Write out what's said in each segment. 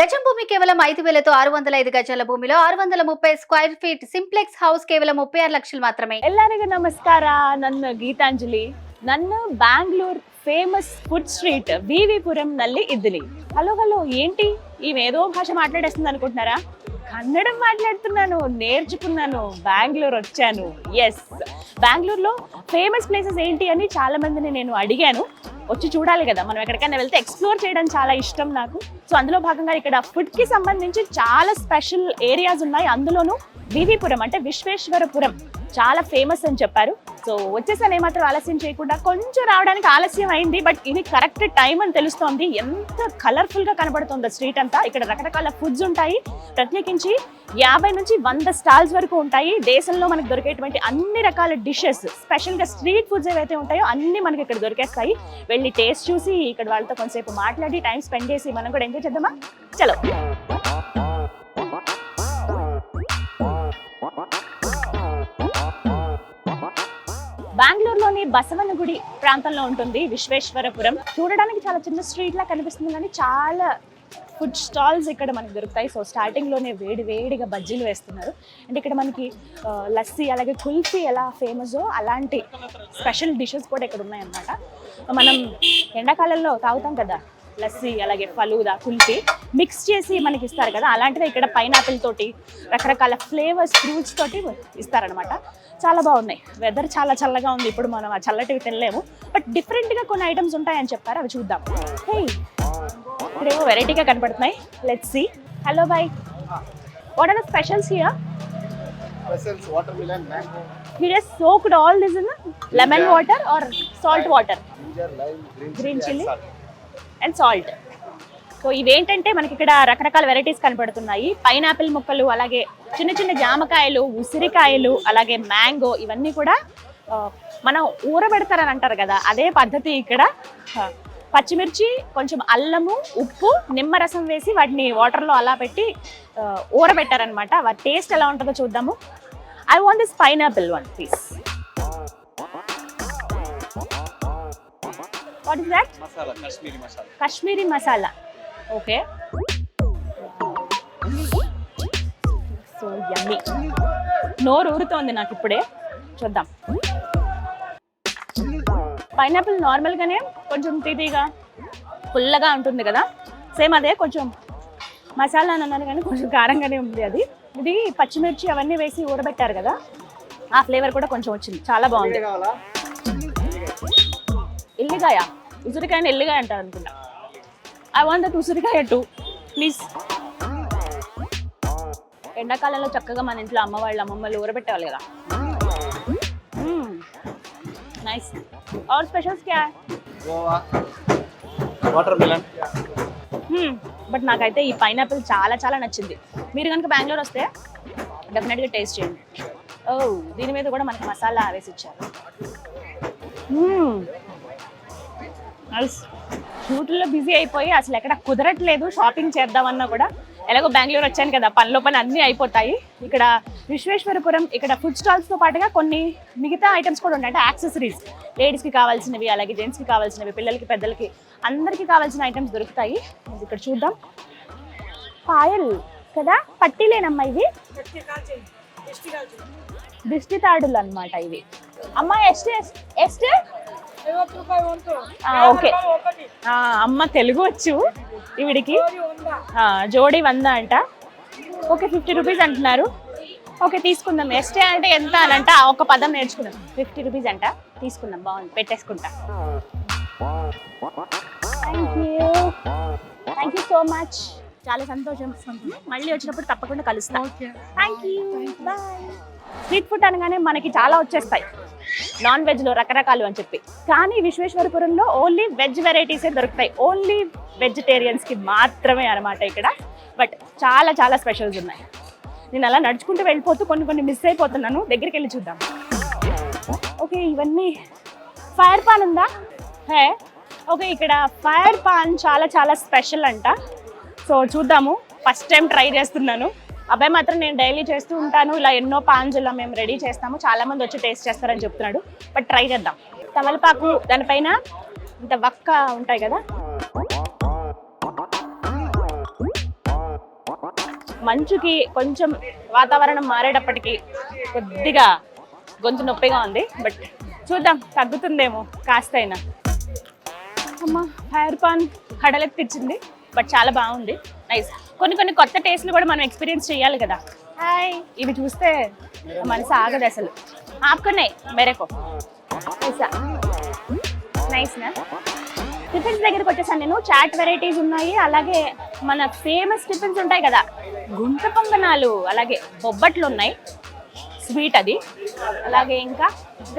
గజం భూమి కేవలం 5,000తో 605 గజాల భూమిలో 630 స్క్వేర్ ఫీట్ సింప్లెక్స్ హౌస్ కేవలం 36 లక్షలు మాత్రమే. ಎಲ್ಲರಿಗೂ ನಮಸ್ಕಾರ. ನನ್ನ ಗೀತಾಂಜಲಿ. ನನ್ನ ಬ್ಯಾಂಗ್ಳೂರ್ ఫేమస్ ఫుడ్ స్ట్రీట్ వివిపురం నల్లి ఇడ్లీ. హలో ఏంటి ఏదో భాష మాట్లాడేస్తుంది అనుకుంటున్నారా? కన్నడం మాట్లాడుతున్నాను, నేర్చుకున్నాను, బెంగళూరు వచ్చాను. ఎస్, బెంగళూరులో ఫేమస్ ప్లేసెస్ ఏంటి అని చాలా మందిని నేను అడిగాను. వచ్చి చూడాలి కదా, మనం ఎక్కడికైనా వెళ్తే ఎక్స్ప్లోర్ చేయడం చాలా ఇష్టం నాకు. సో అందులో భాగంగా ఇక్కడ ఫుడ్కి సంబంధించి చాలా స్పెషల్ ఏరియాస్ ఉన్నాయి. అందులోనూ వివిపురం అంటే విశ్వేశ్వరపురం చాలా ఫేమస్ అని చెప్పారు. సో వచ్చేసాను, ఏమాత్రం ఆలస్యం చేయకుండా. కొంచెం రావడానికి ఆలస్యం అయింది, బట్ ఇది కరెక్ట్ టైం అని తెలుస్తోంది. ఎంత కలర్ఫుల్గా కనబడుతుంది స్ట్రీట్ అంతా. ఇక్కడ రకరకాల ఫుడ్స్ ఉంటాయి, ప్రత్యేకించి 50 నుంచి 100 స్టాల్స్ వరకు ఉంటాయి. దేశంలో మనకు దొరికేటువంటి అన్ని రకాల డిషెస్, స్పెషల్గా స్ట్రీట్ ఫుడ్స్ ఏవైతే ఉంటాయో అన్ని మనకి ఇక్కడ దొరికేస్తాయి. వెళ్ళి టేస్ట్ చూసి ఇక్కడ వాళ్ళతో కొంతసేపు మాట్లాడి టైం స్పెండ్ చేసి మనం కూడా ఎంజాయ్ చేద్దామా? చలో. బెంగళూరులోని బసవనగుడి ప్రాంతంలో ఉంటుంది విశ్వేశ్వరపురం. చూడడానికి చాలా చిన్న స్ట్రీట్ లా కనిపిస్తుంది, కానీ చాలా ఫుడ్ స్టాల్స్ ఇక్కడ మనకి దొరుకుతాయి. సో స్టార్టింగ్లోనే వేడిగా బజ్జీలు వేస్తున్నారు. అంటే ఇక్కడ మనకి లస్సీ అలాగే కుల్ఫీ ఎలా ఫేమసో అలాంటి స్పెషల్ డిషెస్ కూడా ఇక్కడ ఉన్నాయన్నమాట. మనం ఎండాకాలంలో తాగుతాం కదా లస్సీ, అలాగే ఫలూదా, కుల్ఫీ మిక్స్ చేసి మనకి ఇస్తారు కదా, అలాంటిది ఇక్కడ పైనాపిల్ తోటి రకరకాల ఫ్లేవర్స్ ఫ్రూట్స్ తోటి ఇస్తారనమాట. చాలా బాగున్నాయి. వెదర్ చాలా చల్లగా ఉంది, ఇప్పుడు మనం ఆ చల్లటివి తినలేము, బట్ డిఫరెంట్గా కొన్ని ఐటమ్స్ ఉంటాయని చెప్పారు, అవి చూద్దాం. హే, ఇక్కడేమో వెరైటీగా కనపడుతున్నాయి. Let's see. Hello boy, what are the specials here? Specials watermelon, mango. He just soaked all this in lemon water or salt water? Ginger, lime, Green chilli and salt. And salt. So ఇవేంటంటే మనకి ఇక్కడ రకరకాల varieties కనపడుతున్నాయి. Pineapple ముక్కలు, అలాగే చిన్న చిన్న జామకాయలు, ఉసిరికాయలు, అలాగే మ్యాంగో, ఇవన్నీ కూడా మనం ఊరబెడతారని అంటారు కదా, అదే పద్ధతి. ఇక్కడ పచ్చిమిర్చి, కొంచెం అల్లము, ఉప్పు, నిమ్మరసం వేసి వాటిని వాటర్లో అలా పెట్టి ఊరబెట్టారనమాట. వాటి టేస్ట్ ఎలా ఉంటుందో చూద్దాము. I want this pineapple one please. What is that? Masala, Kashmiri masala. Kashmiri masala. Okay. So yummy. నోరు ఊరుతోంది నాకు ఇప్పుడే. చూద్దాం. పైనాపిల్ నార్మల్గానే కొంచెం తీపిగా పుల్లగా ఉంటుంది కదా, సేమ్ అదే. కొంచెం మసాలా అని అన్నారు కానీ కొంచెం కారంగానే ఉంది అది. ఇది పచ్చిమిర్చి అవన్నీ వేసి ఊరబెట్టారు కదా, ఆ ఫ్లేవర్ కూడా కొంచెం వచ్చింది. చాలా బాగుంది. ఎల్లిగాయ, ఉసిరికాయని ఎల్లిగాయ అంటారు అనుకుంటా. ఐ వాంట్ దట్ ఉసిరికాయ టూ ప్లీజ్. ఎండాకాలంలో చక్కగా మన ఇంట్లో అమ్మమ్మలు ఊరబెట్టేవాళ్ళు కదా. నైస్. ఆర్ స్పెషల్స్ క్యా? Guava, watermelon. బట్ నాకైతే ఈ పైనాపిల్ చాలా నచ్చింది. మీరు కనుక బెంగళూరు వస్తే డెఫినెట్గా టేస్ట్ చేయండి. ఓ, దీని మీద కూడా మనకి మసాలా వేసి ఇచ్చారు. షూట్లో బిజీ అయిపోయి అసలు ఎక్కడ కుదరట్లేదు షాపింగ్ చేద్దామన్నా కూడా. ఎలాగో బెంగళూరు వచ్చాను కదా, పనిలో అన్నీ అయిపోతాయి. ఇక్కడ విశ్వేశ్వరపురం ఇక్కడ ఫుడ్ స్టాల్స్తో పాటుగా కొన్ని మిగతా ఐటమ్స్ కూడా ఉంటాయి. అంటే యాక్సెసరీస్, లేడీస్కి కావాల్సినవి, అలాగే జెంట్స్కి కావాల్సినవి, పిల్లలకి పెద్దలకి అందరికీ కావాల్సిన ఐటమ్స్ దొరుకుతాయి. ఇక్కడ చూద్దాం. పాయల్ కదా, పట్టీలేనమ్మా ఇవి, దిష్టి తాడులు అనమాట ఇవి. అమ్మా ಎಷ್ಟು? ఓకే, అమ్మ తెలుగు వచ్చు ఈవిడికి. జోడీ 100 అంట. ఓకే, 50 రూపీస్ అంటున్నారు. ఓకే, తీసుకుందాం. ఎస్టే అంటే ఎంత అని అంట, ఒక పదం నేర్చుకుందాం. 50 రూపీస్ అంట, తీసుకుందాం. బాగుంది, పెట్టేసుకుంటా. Thank you so much. చాలా సంతోషం. మళ్ళీ వచ్చినప్పుడు తప్పకుండా కలుస్తాం. Thank you, bye. Street food అనగానే మనకి చాలా వచ్చేస్తాయి, నాన్ వెజ్లో రకరకాలు అని చెప్పి. కానీ విశ్వేశ్వరపురంలో ఓన్లీ వెజ్ వెరైటీసే దొరుకుతాయి. ఓన్లీ వెజిటేరియన్స్కి మాత్రమే అనమాట ఇక్కడ. బట్ చాలా స్పెషల్స్ ఉన్నాయి. నేను అలా నడుచుకుంటూ వెళ్ళిపోతూ కొన్ని మిస్ అయిపోతున్నాను. దగ్గరికి వెళ్ళి చూద్దాం. ఓకే, ఇవన్నీ ఫైర్ పాన్ ఉందా? హే, ఓకే, ఇక్కడ ఫైర్ పాన్ చాలా స్పెషల్ అంట. సో చూద్దాము. ఫస్ట్ టైం ట్రై చేస్తున్నాను. అబ్బాయి మాత్రం నేను డైలీ చేస్తూ ఉంటాను, ఇలా ఎన్నో పాన్స్ ఇలా మేము రెడీ చేస్తాము, చాలా మంది వచ్చి టేస్ట్ చేస్తారని చెప్తున్నాడు. బట్ ట్రై చేద్దాం. తమలపాకు, దానిపైన ఇంత వక్క ఉంటాయి కదా, మంచుకి కొంచెం వాతావరణం మారేటప్పటికి కొద్దిగా గొంతు నొప్పిగా ఉంది. బట్ చూద్దాం, తగ్గుతుందేమో కాస్తైనా. అమ్మ, ఫైర్ పాన్ కడలెత్తిచ్చింది. బట్ చాలా బాగుంది, నైస్. కొన్ని కొత్త టేస్ట్లు కూడా మనం ఎక్స్పీరియన్స్ చేయాలి కదా. హాయ్, ఇవి చూస్తే మనసు ఆగదు అసలు. ఆపుకున్నాయి మెరేకో నైస్ నా. టిఫిన్స్ దగ్గరికి వచ్చేసాను నేను. చాట్ వెరైటీస్ ఉన్నాయి, అలాగే మన ఫేమస్ టిఫిన్స్ ఉంటాయి కదా, గుంట పొంగనాలు, అలాగే బొబ్బట్లు ఉన్నాయి, స్వీట్ అది, అలాగే ఇంకా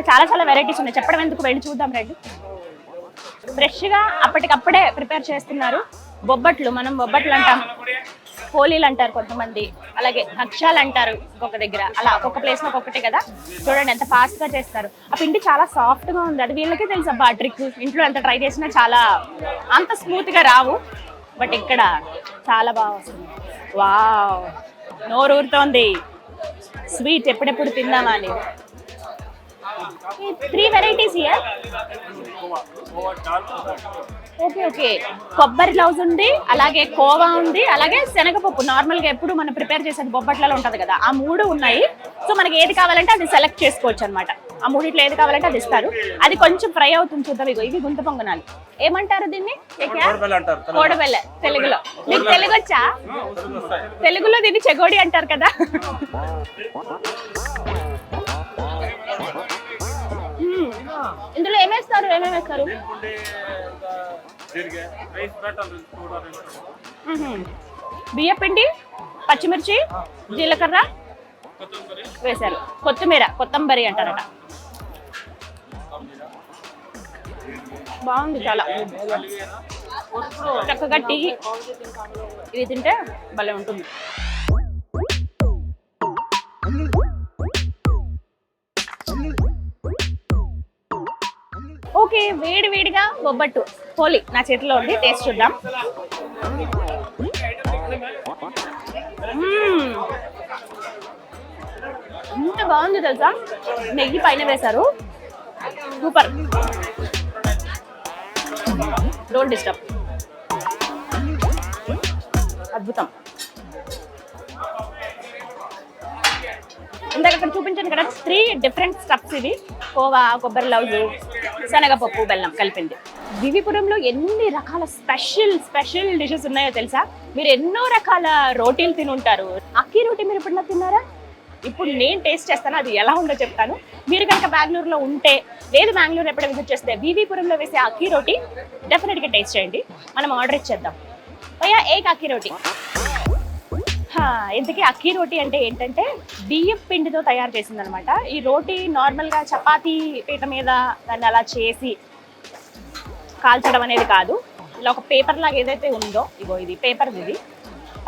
చాలా వెరైటీస్ ఉన్నాయి. చెప్పడం ఎందుకు, వెళ్ళి చూద్దాం రండి. ఫ్రెష్గా అప్పటికప్పుడే ప్రిపేర్ చేస్తున్నారు. బొబ్బట్లు, మనం బొబ్బట్లు అంటాం, పోలీలు అంటారు కొంతమంది, అలాగే భక్ష్యాలు అంటారు ఇంకొక దగ్గర. అలా ఒక్కొక్క ప్లేస్లో ఒక్కొక్కటే కదా. చూడండి ఎంత ఫాస్ట్గా చేస్తారు. ఆ పిండి చాలా సాఫ్ట్గా ఉంది. అది వీళ్ళకే తెలుసు అబ్బా ట్రిక్. ఇంట్లో ఎంత ట్రై చేసినా చాలా అంత స్మూత్గా రావు, బట్ ఇక్కడ చాలా బాగా వస్తుంది. వావ్, నోరూరుతోంది. స్వీట్ ఎప్పుడెప్పుడు తిందామా అని. 3 వెరైటీస్ హియర్. ఓకే, కొబ్బరి లౌజ్ ఉంది, అలాగే కోవా ఉంది, అలాగే శనగపప్పు. నార్మల్గా ఎప్పుడు మనం ప్రిపేర్ చేసేది బొబ్బట్లలో ఉంటుంది కదా, ఆ 3 ఉన్నాయి. సో మనకి ఏది కావాలంటే అది సెలెక్ట్ చేసుకోవచ్చు అనమాట. ఆ 3 ఏది కావాలంటే అది ఇస్తారు. అది కొంచెం ఫ్రై అవుతుంది, చూద్దాం. ఇవి గుంత పొంగనాలు ఏమంటారు దీన్ని? కోడబెల్ల తెలుగులో. మీకు తెలుగు వచ్చా? తెలుగులో దీన్ని చెగోడి అంటారు కదా. ఇందులో ఏమేస్తారు? బియ్యపిండి, పచ్చిమిర్చి, జీలకర్ర వేశారు, కొత్తంబరి అంటారట. బాగుంది చాలా. చక్కగా టీ ఇది తింటే భలే ఉంటుంది. ఓకే, వేడిగా బొబ్బట్టు పోలి నా చేతిలో ఉంది. టేస్ట్ చూద్దాం. ఎంత బాగుంది తెలుసా. నెయ్యి పైన వేశారు, సూపర్. Don't disturb. అద్భుతం. ఇందాక అక్కడ చూపించాను కదా 3 డిఫరెంట్ స్టఫ్స్. ఇవి కోవా, కొబ్బరి లౌజు, శనగపప్పు, బెల్లం కలిపింది. వివిపురంలో ఎన్ని రకాల స్పెషల్ డిషెస్ ఉన్నాయో తెలుసా. మీరు ఎన్నో రకాల రోటీలు తిని ఉంటారు. అక్కీ రోటీ మీరు ఎప్పుడన్నా తిన్నారా? ఇప్పుడు నేను టేస్ట్ చేస్తాను, అది ఎలా ఉందో చెప్తాను. మీరు కనుక బెంగళూరులో ఉంటే, లేదు బెంగళూరు ఎప్పుడైనా విజిట్ చేస్తే, వివిపురంలో వేసే అక్కీ రోటీ డెఫినెట్గా టేస్ట్ చేయండి. మనం ఆర్డర్ ఇచ్చేద్దాం. భయ్యా ఏక్ అక్కీ రోటీ. ఇంతకీ అక్కీ రోటీ అంటే ఏంటంటే బియ్యం పిండితో తయారు చేసింది అనమాట. ఈ రోటీ నార్మల్గా చపాతీ పీట మీద దాన్ని అలా చేసి కాల్చడం అనేది కాదు. ఇలా ఒక పేపర్ లాగా ఏదైతే ఉందో, ఇది పేపర్, ఇది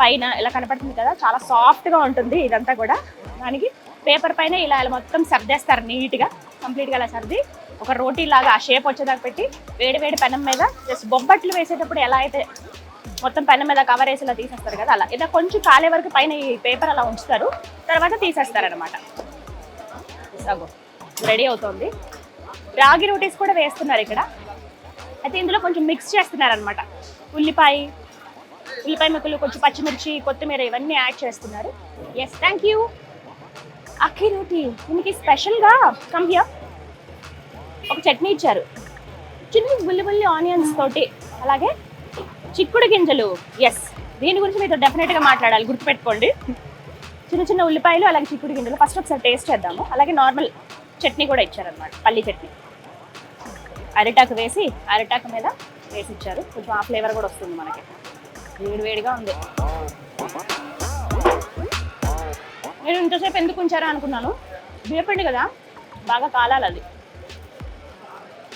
పైన ఇలా కనపడుతుంది కదా, చాలా సాఫ్ట్గా ఉంటుంది ఇదంతా కూడా. దానికి పేపర్ పైన ఇలా మొత్తం సర్దేస్తారు నీట్గా, కంప్లీట్గా అలా సర్ది ఒక రోటీ లాగా ఆ షేప్ వచ్చేదాకా పెట్టి వేడి పెనం మీద జస్ట్ బొబ్బట్లు వేసేటప్పుడు ఎలా అయితే మొత్తం పెనం మీద కవర్ వేసి ఇలా తీసేస్తారు కదా, అలా ఇలా కొంచెం కాలే వరకు పైన ఈ పేపర్ అలా ఉంచుతారు, తర్వాత తీసేస్తారనమాట. రెడీ అవుతుంది. రాగి రోటీస్ కూడా వేస్తున్నారు ఇక్కడ. అయితే ఇందులో కొంచెం మిక్స్ చేస్తున్నారనమాట. ఉల్లిపాయ ముక్కలు, కొంచెం పచ్చిమిర్చి, కొత్తిమీర ఇవన్నీ యాడ్ చేస్తున్నారు. Yes, thank you. Akki roti దీనికి స్పెషల్గా ఒక చట్నీ ఇచ్చారు, చిన్న బుల్లి ఆనియన్స్ తోటి, అలాగే చిక్కుడు గింజలు. ఎస్, దీని గురించి మీతో డెఫినెట్గా మాట్లాడాలి, గుర్తుపెట్టుకోండి. చిన్న ఉల్లిపాయలు, అలాగే చిక్కుడు గింజలు. ఫస్ట్ ఒకసారి టేస్ట్ చేద్దాము. అలాగే నార్మల్ చట్నీ కూడా ఇచ్చారనమాట, పల్లి చట్నీ. అరిటాకు మీద వేసి ఇచ్చారు. కొంచెం ఆ ఫ్లేవర్ కూడా వస్తుంది మనకి. వేడిగా ఉంది. నేను ఇంతసేపు ఎందుకు ఉంచారా అనుకున్నాను. బియ్యపిండి కదా, బాగా కాలాలి అది,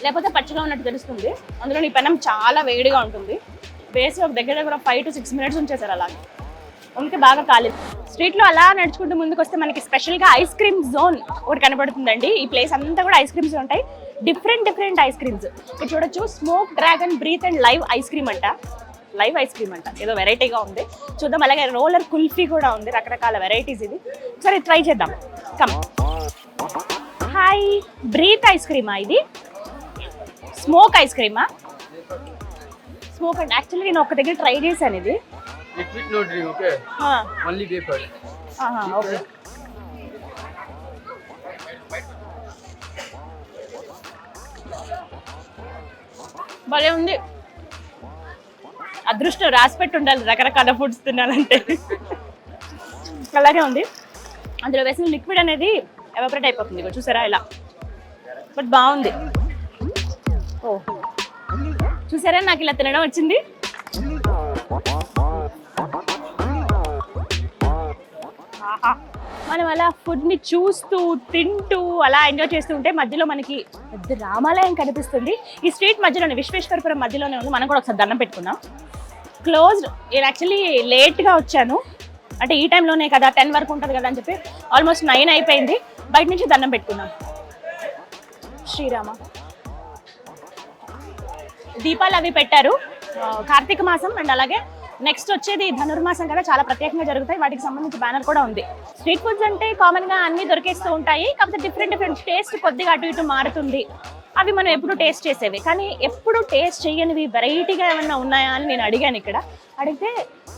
లేకపోతే పచ్చిగా ఉన్నట్టు తెలుస్తుంది. అందులో ఈ పెనం చాలా వేడిగా ఉంటుంది. వేసి ఒక దగ్గర 5 to 6 minutes ఉంచేసారు అలా, అందుకే బాగా కాలేదు. స్ట్రీట్లో అలా నడుచుకుంటూ ముందుకు వస్తే మనకి స్పెషల్గా ఐస్ క్రీమ్ జోన్ ఒకటి కనబడుతుందండి. ఈ ప్లేస్ అంతా కూడా ఐస్ క్రీమ్స్ ఉంటాయి, డిఫరెంట్ ఐస్ క్రీమ్స్. మీరు చూడొచ్చు, smoke dragon breath and live ice cream అంట, ఏదో వెరైటీగా ఉంది, చూద్దాం. అలాగే రోలర్ కుల్ఫీ కూడా ఉంది, రకరకాల వెరైటీస్. ఇది సరే ట్రై చేద్దాం. కమ్. హాయ్, బ్రీత్ ఐస్ క్రీమా ఇది? స్మోక్ ఐస్ క్రీమా? స్మోక్ అండ్ యాక్చువల్లీ నేను ఒక దగ్గర ట్రై చేశాను. ఇది Liquid no drink, okay? Only vapor. Okay. భలే ఉంది. అదృష్టం రాసిపెట్టి ఉండాలి రకరకాల ఫుడ్స్ తినాలంటే. అలాగే ఉంది. అందులో వేసిన లిక్విడ్ అనేది ఎవాపరేట్ అయిపోతుంది, ఇగో చూసారా ఇలా. బట్ బాగుంది. ఓ చూసారా నాకు ఇలా తినడం వచ్చింది. ఆహా. మనం అలా ఫుడ్ని చూస్తూ తింటూ అలా ఎంజాయ్ చేస్తూ ఉంటే మధ్యలో మనకి పెద్ద రామాలయం కనిపిస్తుంది. ఈ స్ట్రీట్ మధ్యలోనే, విశ్వేశ్వరపురం మధ్యలోనే ఉంది. మనం కూడా ఒకసారి దండం పెట్టుకున్నాం. క్లోజ్డ్. నేను యాక్చువల్లీ లేట్గా వచ్చాను, అంటే ఈ టైంలోనే కదా 10 వరకు ఉంటుంది కదా అని చెప్పి ఆల్మోస్ట్ 9 అయిపోయింది. బయట నుంచి దండం పెట్టుకున్నాం. శ్రీరామ దీపాలు అవి పెట్టారు. కార్తీక మాసం అండ్ అలాగే నెక్స్ట్ వచ్చేది ధనుర్మాసం కదా, చాలా ప్రత్యేకంగా జరుగుతాయి. వాటికి సంబంధించి బ్యానర్ కూడా ఉంది. స్ట్రీట్ ఫుడ్స్ అంటే కామన్ గా అన్ని దొరికేస్తూ ఉంటాయి, కాకపోతే డిఫరెంట్ టేస్ట్ కొద్దిగా అటు ఇటు మారుతుంది. అవి మనం ఎప్పుడు టేస్ట్ చేసేవి, కానీ ఎప్పుడు టేస్ట్ చేయనివి వెరైటీగా ఏమన్నా ఉన్నాయా అని నేను అడిగాను. ఇక్కడ అడిగితే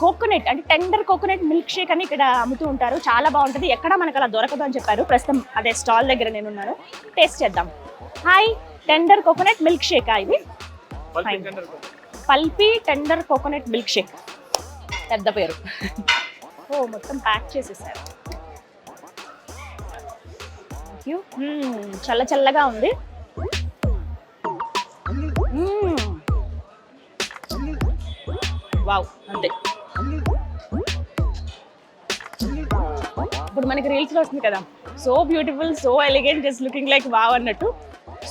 కోకోనట్ అంటే టెండర్ కోకోనట్ మిల్క్ షేక్ అని ఇక్కడ అమ్ముతూ ఉంటారు. చాలా బాగుంటుంది, ఎక్కడ మనకు అలా దొరకదు అని చెప్పారు. ప్రస్తుతం అదే స్టాల్ దగ్గర నేనున్నాను, టేస్ట్ చేద్దాం. Hi, tender coconut milk shake ఇది. Pulpy tender coconut milk shake, పెద్ద పేరు. ఓ మొత్తం ప్యాక్ చేసేసారు. చల్ల చల్లగా ఉంది. వావ్, అంతే. ఇప్పుడు మనకి రీల్స్ లో వస్తుంది కదా, so beautiful, so elegant, just looking like wow అన్నట్టు.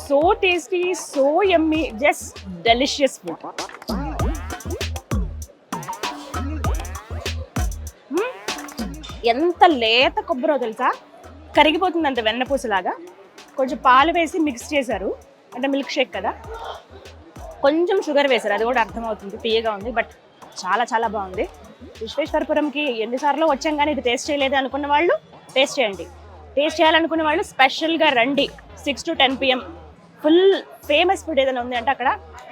So tasty, so yummy, just delicious food. ఎంత లేత కొబ్బరో తెలుసా, కరిగిపోతుంది అంత వెన్నపూసలాగా. కొంచెం పాలు వేసి మిక్స్ చేశారు, అంటే మిల్క్ షేక్ కదా, కొంచెం షుగర్ వేశారు, అది కూడా అర్థమవుతుంది. తీయగా ఉంది, బట్ చాలా చాలా బాగుంది. విశ్వేశ్వరపురంకి ఎన్నిసార్లు వచ్చాం కానీ ఇది టేస్ట్ చేయలేదు అనుకున్న వాళ్ళు టేస్ట్ చేయండి. టేస్ట్ చేయాలనుకున్న వాళ్ళు స్పెషల్గా రండి. 6 to 10 PM full famous food ఏదైనా ఉంది అంటే అక్కడ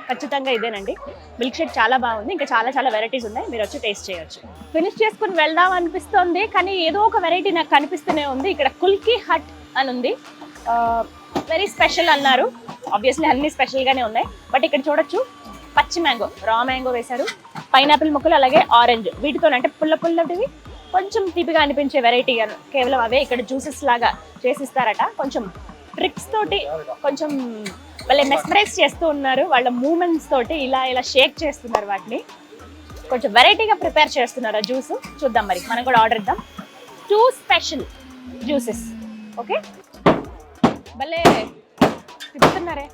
ఖచ్చితంగా ఇదేనండి. మిల్క్ షేక్ చాలా బాగుంది, ఇంకా చాలా చాలా వెరైటీస్ ఉన్నాయి, మీరు వచ్చి టేస్ట్ చేయొచ్చు. ఫినిష్ చేసుకుని వెళ్దాం అనిపిస్తుంది, కానీ ఏదో ఒక వెరైటీ నాకు కనిపిస్తూనే ఉంది. ఇక్కడ కుల్కీ హట్ అని ఉంది, వెరీ స్పెషల్ అన్నారు. ఆబ్వియస్లీ అన్ని స్పెషల్గానే ఉన్నాయి, బట్ ఇక్కడ చూడొచ్చు పచ్చి మ్యాంగో, రా మ్యాంగో వేశారు, పైనాపిల్ ముక్కలు, అలాగే ఆరెంజ్, వీటితో అంటే పుల్ల పుల్లటివి కొంచెం తీపిగా అనిపించే వెరైటీ కేవలం అవే ఇక్కడ జ్యూసెస్ లాగా చేసిస్తారట. కొంచెం ట్రిక్స్ తోటి కొంచెం వాళ్ళే మెస్మరైజ్ చేస్తూ ఉన్నారు, వాళ్ళ మూమెంట్స్ తోటి ఇలా ఇలా షేక్ చేస్తున్నారు వాటిని. కొంచెం వెరైటీగా ప్రిపేర్ చేస్తున్నారు ఆ జ్యూస్. చూద్దాం మరి, మనం కూడా ఆర్డర్ ఇద్దాం. 2 స్పెషల్ జ్యూసెస్. ఓకే, భలే తిప్పుతున్నారే,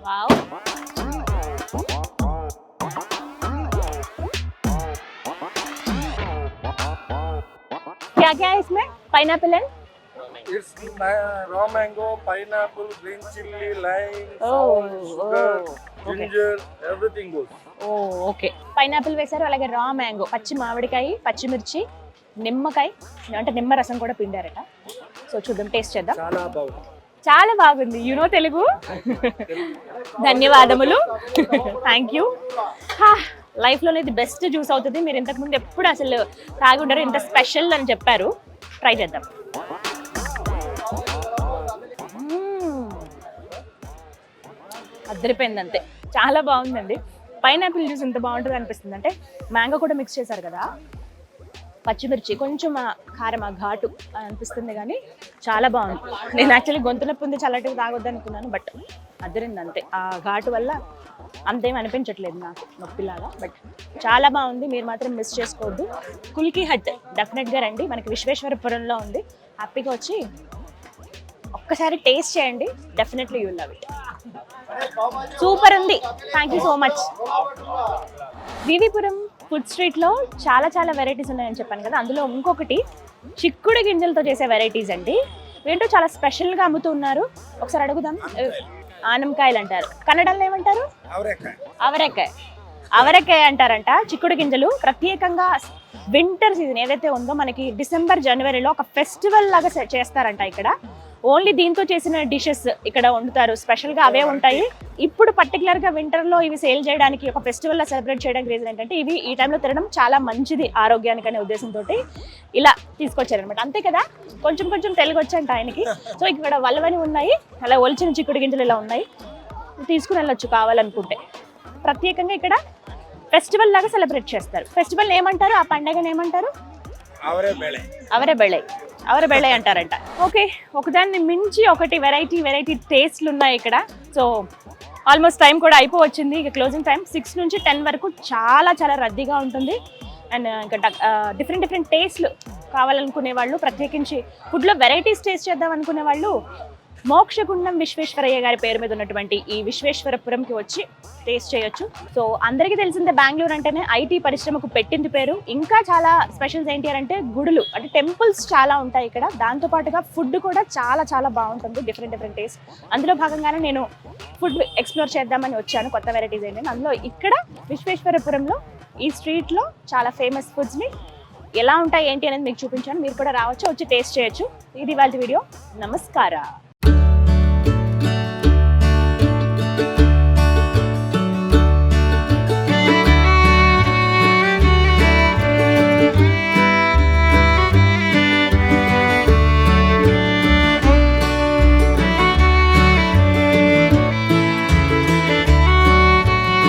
వావ్. क्या क्या है इसमें? Pineapple and It's raw mango, pineapple, green chili, lime, Oh, sugar, okay. ginger, everything goes. Oh okay. Pineapple వేశారు, అలాగే రా మ్యాంగో, పచ్చి మామిడికాయ, పచ్చిమిర్చి, నిమ్మకాయ అంటే నిమ్మ రసం కూడా పిండారట. సో చూద్దాం, టేస్ట్ చేద్దాం. చాలా బాగుంది. యూనో తెలుగు. ధన్యవాదములు, థ్యాంక్ యూ. లైఫ్లోనే ఇది బెస్ట్ జ్యూస్ అవుతుంది. మీరు ఇంతకుముందు ఎప్పుడు అసలు తాగి ఉండరు, ఇంత స్పెషల్ అని చెప్పారు. ట్రై చేద్దాం. అద్దరిపోయింది అంతే, చాలా బాగుందండి. పైనాపిల్ జ్యూస్ ఇంత బాగుంటుంది అనిపిస్తుంది, అంటే మ్యాంగో కూడా మిక్స్ చేశారు కదా, పచ్చిమిర్చి కొంచెం కారం, ఘాటు అనిపిస్తుంది, కానీ చాలా బాగుంది. నేను యాక్చువల్లీ గొంతు నొప్పి ఉంది, చల్లటివి తాగొద్దు అనుకున్నాను, బట్ అద్దరింది అంతే. ఆ ఘాటు వల్ల అంతేం అనిపించట్లేదు నాకు నొప్పిలాగా, బట్ చాలా బాగుంది. మీరు మాత్రం మిస్ చేసుకోవద్దు. కుల్కీ హట్ డెఫినెట్గా రండి, మనకి విశ్వేశ్వరపురంలో ఉంది. హ్యాపీగా వచ్చి ఒక్కసారి టేస్ట్ చేయండి, definitely you will love it. Super ఉంది, thank you so much. Vivipuram food స్ట్రీట్లో చాలా చాలా వెరైటీస్ ఉన్నాయని చెప్పాను కదా, అందులో ఇంకొకటి చిక్కుడు గింజలతో చేసే వెరైటీస్ అండి. ఏంటో చాలా స్పెషల్గా అమ్ముతూ ఉన్నారు. ఒకసారి అడుగుదాం. ఆనంకాయలు అంటారు, కన్నడలో ఏమంటారు? అవరెక్కాయ. అవరెక్కాయ అంటారంట. చిక్కుడు గింజలు ప్రత్యేకంగా వింటర్ సీజన్ ఏదైతే ఉందో మనకి డిసెంబర్ జనవరిలో ఒక ఫెస్టివల్ లాగా చేస్తారంట ఇక్కడ. ఓన్లీ దీంతో చేసిన డిషెస్ ఇక్కడ వండుతారు, స్పెషల్గా అవే ఉంటాయి. ఇప్పుడు పర్టికులర్గా వింటర్లో ఇవి సేల్ చేయడానికి, ఒక ఫెస్టివల్లో సెలబ్రేట్ చేయడానికి రీజన్ ఏంటంటే ఇవి ఈ టైంలో తినడం చాలా మంచిది ఆరోగ్యానికి అనే ఉద్దేశంతో ఇలా తీసుకొచ్చారనమాట. అంతే కదా, కొంచెం కొంచెం తెలుగు వచ్చంట ఆయనకి. సో ఇక్కడ వల్లవని ఉన్నాయి, అలా ఒలిచిన చిక్కుడు గింజలు ఇలా ఉన్నాయి, తీసుకుని వెళ్ళొచ్చు కావాలనుకుంటే. ప్రత్యేకంగా ఇక్కడ ఫెస్టివల్ లాగా సెలబ్రేట్ చేస్తారు. ఫెస్టివల్ ఏమంటారు, ఆ పండగను ఏమంటారు? అవరే బెళ్ళై అంటారంట. ఓకే, ఒకదాన్ని మించి ఒకటి వెరైటీ టేస్ట్లు ఉన్నాయి ఇక్కడ. సో ఆల్మోస్ట్ టైం కూడా అయిపోవచ్చింది, ఇక క్లోజింగ్ టైం 6 నుంచి 10 వరకు చాలా రద్దీగా ఉంటుంది. అండ్ ఇంకా డిఫరెంట్ టేస్ట్లు కావాలనుకునే వాళ్ళు, ప్రత్యేకించి ఫుడ్లో వెరైటీస్ టేస్ట్ చేద్దాం అనుకునే వాళ్ళు మోక్షగుండం విశ్వేశ్వరయ్య గారి పేరు మీద ఉన్నటువంటి ఈ విశ్వేశ్వరపురంకి వచ్చి టేస్ట్ చేయొచ్చు. సో అందరికీ తెలిసిందే బెంగళూరు అంటేనే ఐటీ పరిశ్రమకు పెట్టింది పేరు. ఇంకా చాలా స్పెషల్స్ ఏంటి అంటే గుడులు, అంటే టెంపుల్స్ చాలా ఉంటాయి ఇక్కడ. దాంతోపాటుగా ఫుడ్ కూడా చాలా బాగుంటుంది, డిఫరెంట్ టేస్ట్. అందులో భాగంగానే నేను ఫుడ్ ఎక్స్ప్లోర్ చేద్దామని వచ్చాను, కొత్త వెరైటీస్ ఏంటంటే. అందులో ఇక్కడ విశ్వేశ్వరపురంలో ఈ స్ట్రీట్లో చాలా ఫేమస్ ఫుడ్స్ని ఎలా ఉంటాయి ఏంటి అనేది మీకు చూపించాను. మీరు కూడా రావచ్చు, వచ్చి టేస్ట్ చేయొచ్చు. ఇది వాళ్ళ వీడియో. నమస్కారం.